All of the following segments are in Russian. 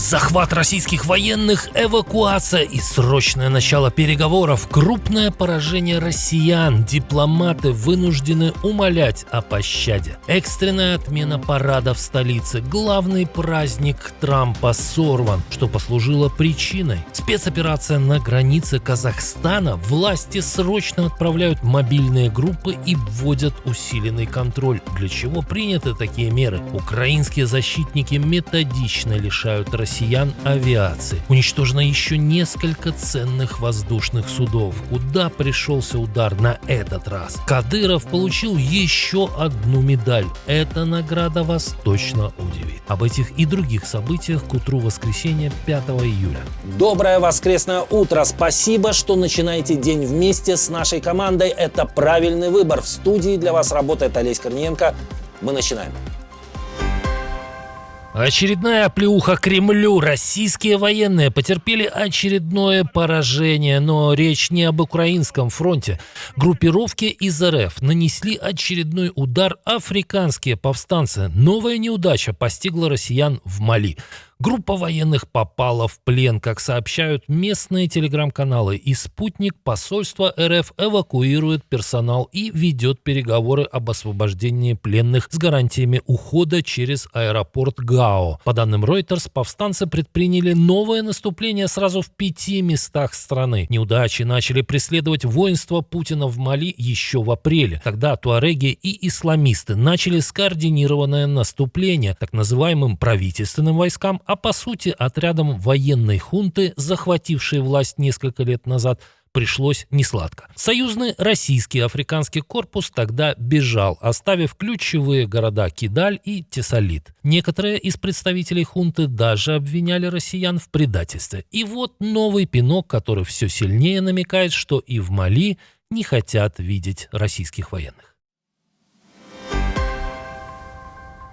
Захват российских военных, эвакуация и срочное начало переговоров, крупное поражение россиян, дипломаты вынуждены умолять о пощаде. Экстренная отмена парада в столице, главный праздник Трампа сорван, что послужило причиной. Спецоперация на границе Казахстана, власти срочно отправляют мобильные группы и вводят усиленный контроль. Для чего приняты такие меры? Украинские защитники методично лишают россиян авиации. Уничтожено еще несколько ценных воздушных судов. Куда пришелся удар на этот раз? Кадыров получил еще одну медаль. Эта награда вас точно удивит. Об этих и других событиях к утру воскресенья 5 июля. Доброе воскресное утро. Спасибо, что начинаете день вместе с нашей командой. Это правильный выбор. В студии для вас работает Олесь Корниенко. Мы начинаем. Очередная оплеуха Кремлю. Российские военные потерпели очередное поражение, но речь не об украинском фронте. Группировки из РФ нанесли очередной удар африканские повстанцы. Новая неудача постигла россиян в Мали. Группа военных попала в плен, как сообщают местные телеграм-каналы, и спутник посольства РФ эвакуирует персонал и ведет переговоры об освобождении пленных с гарантиями ухода через аэропорт Гао. По данным Reuters, повстанцы предприняли новое наступление сразу в 5 местах страны. Неудачи начали преследовать воинство Путина в Мали еще в апреле. Тогда туареги и исламисты начали скоординированное наступление так называемым правительственным войскам, а по сути отрядом военной хунты, захватившей власть несколько лет назад, пришлось несладко. Союзный российский африканский корпус тогда бежал, оставив ключевые города Кидаль и Тессалит. Некоторые из представителей хунты даже обвиняли россиян в предательстве. И вот новый пинок, который все сильнее намекает, что и в Мали не хотят видеть российских военных.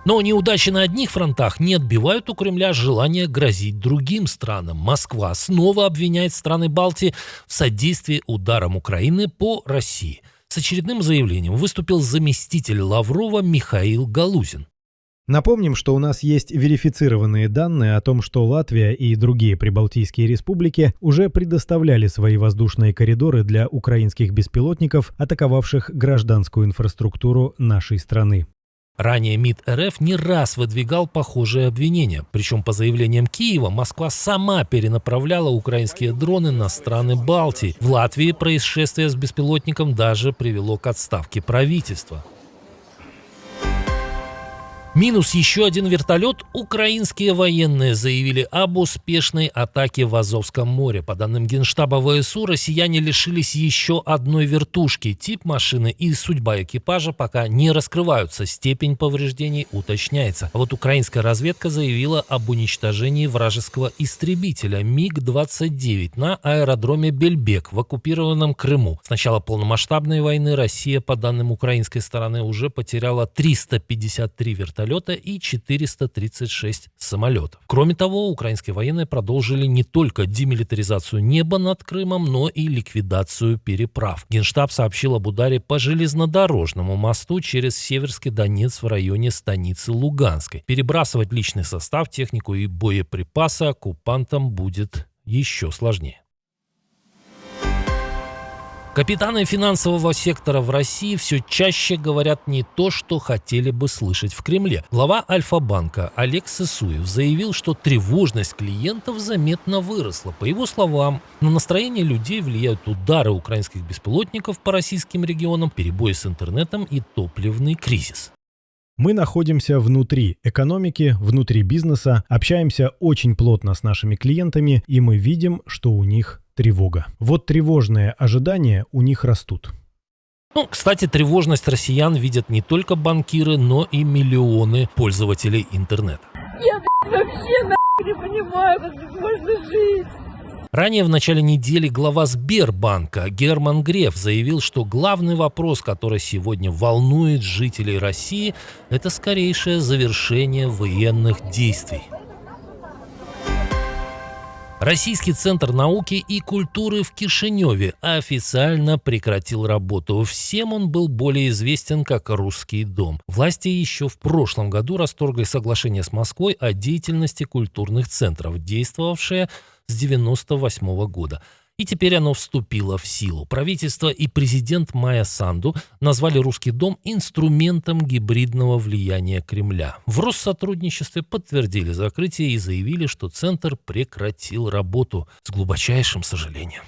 Но неудачи на одних фронтах не отбивают у Кремля желание грозить другим странам. Москва снова обвиняет страны Балтии в содействии ударам Украины по России. С очередным заявлением выступил заместитель Лаврова Михаил Галузин. Напомним, что у нас есть верифицированные данные о том, что Латвия и другие прибалтийские республики уже предоставляли свои воздушные коридоры для украинских беспилотников, атаковавших гражданскую инфраструктуру нашей страны. Ранее МИД РФ не раз выдвигал похожие обвинения. Причем по заявлениям Киева, Москва сама перенаправляла украинские дроны на страны Балтии. В Латвии происшествие с беспилотником даже привело к отставке правительства. Минус еще один вертолет. Украинские военные заявили об успешной атаке в Азовском море. По данным Генштаба ВСУ, россияне лишились еще одной вертушки. Тип машины и судьба экипажа пока не раскрываются. Степень повреждений уточняется. А вот украинская разведка заявила об уничтожении вражеского истребителя МиГ-29 на аэродроме Бельбек в оккупированном Крыму. С начала полномасштабной войны Россия, по данным украинской стороны, уже потеряла 353 вертолета и 436 самолетов. Кроме того, украинские военные продолжили не только демилитаризацию неба над Крымом, но и ликвидацию переправ. Генштаб сообщил об ударе по железнодорожному мосту через Северский Донец в районе станицы Луганской. Перебрасывать личный состав, технику и боеприпасы оккупантам будет еще сложнее. Капитаны финансового сектора в России все чаще говорят не то, что хотели бы слышать в Кремле. Глава Альфа-банка Олег Сысуев заявил, что тревожность клиентов заметно выросла. По его словам, на настроение людей влияют удары украинских беспилотников по российским регионам, перебои с интернетом и топливный кризис. Мы находимся внутри экономики, внутри бизнеса, общаемся очень плотно с нашими клиентами, и мы видим, что у них тревога. Вот тревожные ожидания у них растут. Кстати, тревожность россиян видят не только банкиры, но и миллионы пользователей интернета. Я вообще не понимаю, как здесь можно жить. Ранее в начале недели глава Сбербанка Герман Греф заявил, что главный вопрос, который сегодня волнует жителей России, это скорейшее завершение военных действий. Российский центр науки и культуры в Кишиневе официально прекратил работу. Всем он был более известен как Русский дом. Власти еще в прошлом году расторгли соглашение с Москвой о деятельности культурных центров, действовавшее с 1998 года. И теперь оно вступило в силу. Правительство и президент Майя Санду назвали Русский дом инструментом гибридного влияния Кремля. В Россотрудничестве подтвердили закрытие и заявили, что центр прекратил работу с глубочайшим сожалением.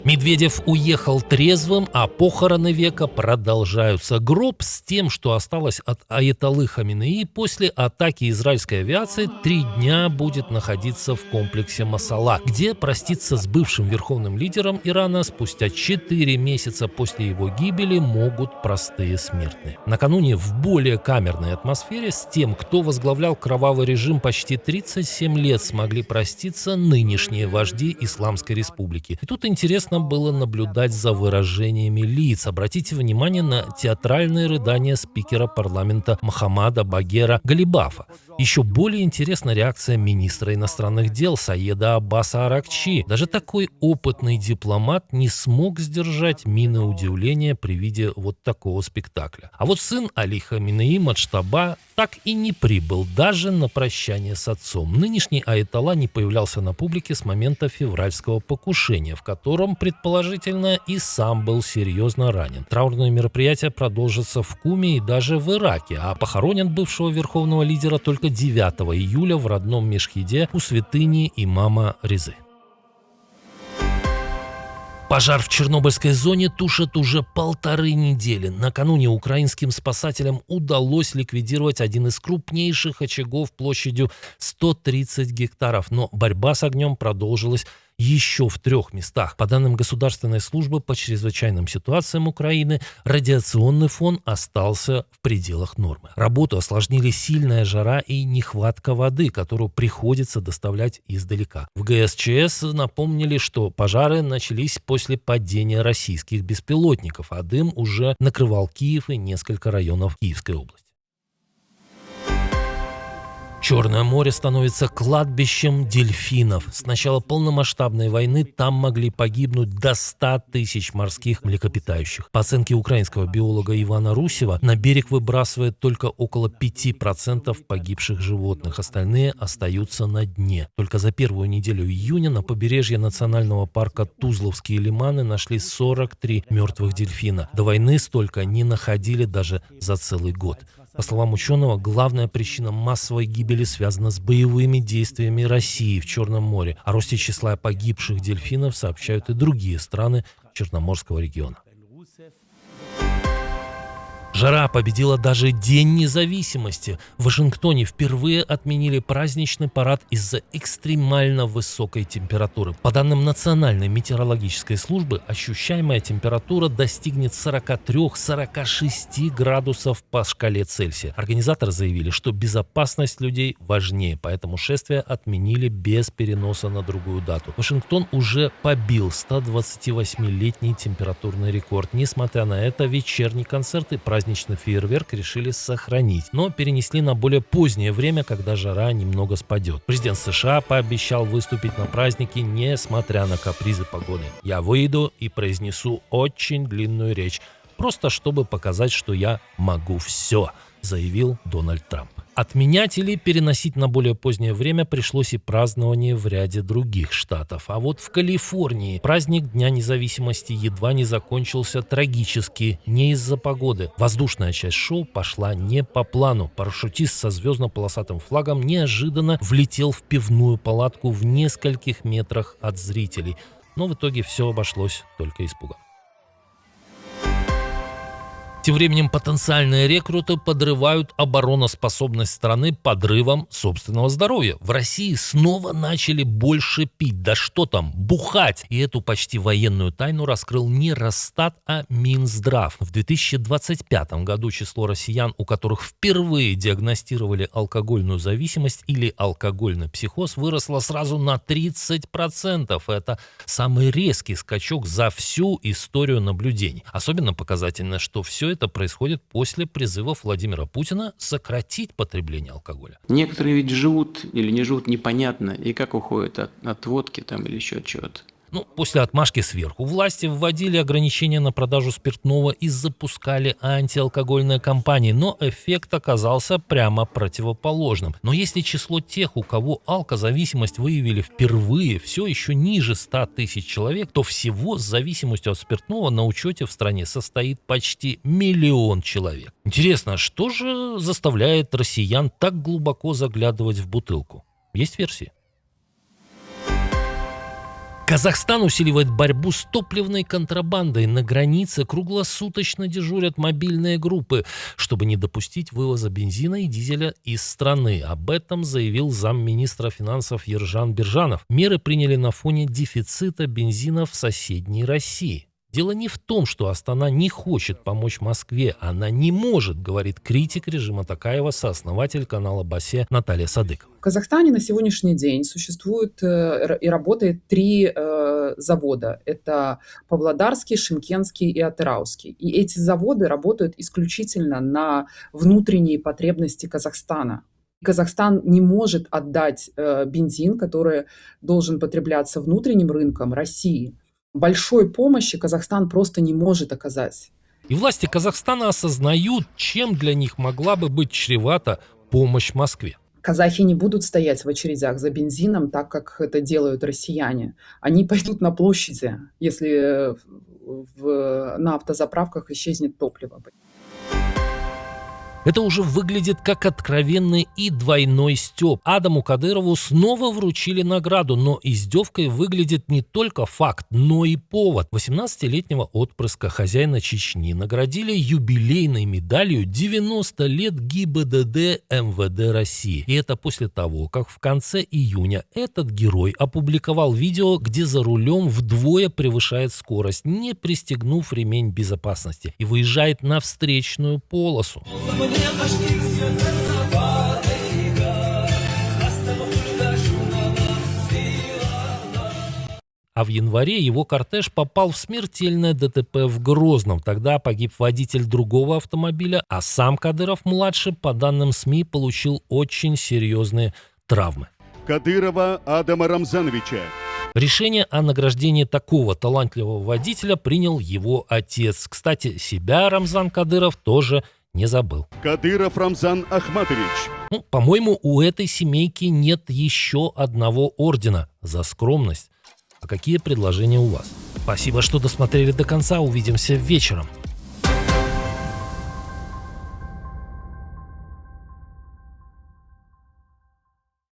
Медведев уехал трезвым, а похороны века продолжаются. Гроб с тем, что осталось от аятоллы Хаминеи после атаки израильской авиации, 3 дня будет находиться в комплексе Масала, где проститься с бывшим верховным лидером Ирана спустя 4 месяца после его гибели могут простые смертные. Накануне в более камерной атмосфере с тем, кто возглавлял кровавый режим почти 37 лет, смогли проститься нынешние вожди Исламской Республики. И тут интересно было наблюдать за выражениями лиц. Обратите внимание на театральные рыдания спикера парламента Мохаммада Багера Галибафа. Еще более интересна реакция министра иностранных дел Саеда Аббаса Аракчи. Даже такой опытный дипломат не смог сдержать мины удивления при виде вот такого спектакля. А вот сын Али Хаминеи Маджтаба так и не прибыл даже на прощание с отцом. Нынешний аятолла не появлялся на публике с момента февральского покушения, в котором, предположительно, и сам был серьезно ранен. Траурные мероприятия продолжатся в Куме и даже в Ираке, а похоронят бывшего верховного лидера только 9 июля в родном Мешхиде у святыни имама Резы. Пожар в Чернобыльской зоне тушат уже 1,5 недели. Накануне украинским спасателям удалось ликвидировать один из крупнейших очагов площадью 130 гектаров, но борьба с огнем продолжилась еще в 3 местах. По данным Государственной службы по чрезвычайным ситуациям Украины, радиационный фон остался в пределах нормы. Работу осложнили сильная жара и нехватка воды, которую приходится доставлять издалека. В ГСЧС напомнили, что пожары начались после падения российских беспилотников, а дым уже накрывал Киев и несколько районов Киевской области. Черное море становится кладбищем дельфинов. С начала полномасштабной войны там могли погибнуть до 100 тысяч морских млекопитающих. По оценке украинского биолога Ивана Русева, на берег выбрасывает только около 5% погибших животных. Остальные остаются на дне. Только за первую неделю июня на побережье национального парка Тузловские лиманы нашли 43 мертвых дельфина. До войны столько не находили даже за целый год. По словам ученого, главная причина массовой гибели связана с боевыми действиями России в Черном море. О росте числа погибших дельфинов сообщают и другие страны Черноморского региона. Жара победила даже День независимости. В Вашингтоне впервые отменили праздничный парад из-за экстремально высокой температуры. По данным Национальной метеорологической службы, ощущаемая температура достигнет 43-46 градусов по шкале Цельсия. Организаторы заявили, что безопасность людей важнее, поэтому шествие отменили без переноса на другую дату. Вашингтон уже побил 128-летний температурный рекорд. Несмотря на это, вечерний концерт и праздничный фейерверк решили сохранить, но перенесли на более позднее время, когда жара немного спадет. Президент США пообещал выступить на празднике, несмотря на капризы погоды. «Я выйду и произнесу очень длинную речь, просто чтобы показать, что я могу все», заявил Дональд Трамп. Отменять или переносить на более позднее время пришлось и празднование в ряде других штатов. А вот в Калифорнии праздник Дня независимости едва не закончился трагически, не из-за погоды. Воздушная часть шоу пошла не по плану. Парашютист со звездно-полосатым флагом неожиданно влетел в пивную палатку в нескольких метрах от зрителей. Но в итоге все обошлось только испугом. Тем временем потенциальные рекруты подрывают обороноспособность страны подрывом собственного здоровья. В России снова начали больше пить, да что там, бухать. И эту почти военную тайну раскрыл не Росстат, а Минздрав. В 2025 году число россиян, у которых впервые диагностировали алкогольную зависимость или алкогольный психоз, выросло сразу на 30%. Это самый резкий скачок за всю историю наблюдений. Особенно показательно, что все все это происходит после призывов Владимира Путина сократить потребление алкоголя. Некоторые ведь живут или не живут непонятно, и как уходят от водки там или еще от чего-то. После отмашки сверху власти вводили ограничения на продажу спиртного и запускали антиалкогольные кампании, но эффект оказался прямо противоположным. Но если число тех, у кого алкозависимость выявили впервые, все еще ниже 100 тысяч человек, то всего с зависимостью от спиртного на учете в стране состоит почти 1 миллион человек. Интересно, что же заставляет россиян так глубоко заглядывать в бутылку? Есть версии? Казахстан усиливает борьбу с топливной контрабандой. На границе круглосуточно дежурят мобильные группы, чтобы не допустить вывоза бензина и дизеля из страны. Об этом заявил замминистра финансов Ержан Биржанов. Меры приняли на фоне дефицита бензина в соседней России. Дело не в том, что Астана не хочет помочь Москве. Она не может, говорит критик режима Токаева, сооснователь канала «Басе» Наталья Садыкова. В Казахстане на сегодняшний день существует и работает 3 завода. Это Павлодарский, Шымкентский и Атырауский. И эти заводы работают исключительно на внутренние потребности Казахстана. Казахстан не может отдать бензин, который должен потребляться внутренним рынком России. Большой помощи Казахстан просто не может оказать. И власти Казахстана осознают, чем для них могла бы быть чревата помощь Москве. Казахи не будут стоять в очередях за бензином, так как это делают россияне. Они пойдут на площади, если на автозаправках исчезнет топливо. Это уже выглядит как откровенный и двойной стёб. Адаму Кадырову снова вручили награду, но издевкой выглядит не только факт, но и повод. 18-летнего отпрыска хозяина Чечни наградили юбилейной медалью 90 лет ГИБДД МВД России. И это после того, как в конце июня этот герой опубликовал видео, где за рулем вдвое превышает скорость, не пристегнув ремень безопасности, и выезжает на встречную полосу. А в январе его кортеж попал в смертельное ДТП в Грозном. Тогда погиб водитель другого автомобиля, а сам Кадыров-младший, по данным СМИ, получил очень серьезные травмы. Кадырова Адама Рамзановича. Решение о награждении такого талантливого водителя принял его отец. Кстати, себя Рамзан Кадыров тоже не забыл. Кадыров Рамзан Ахматович. По-моему, у этой семейки нет еще одного ордена за скромность. А какие предложения у вас? Спасибо, что досмотрели до конца. Увидимся вечером.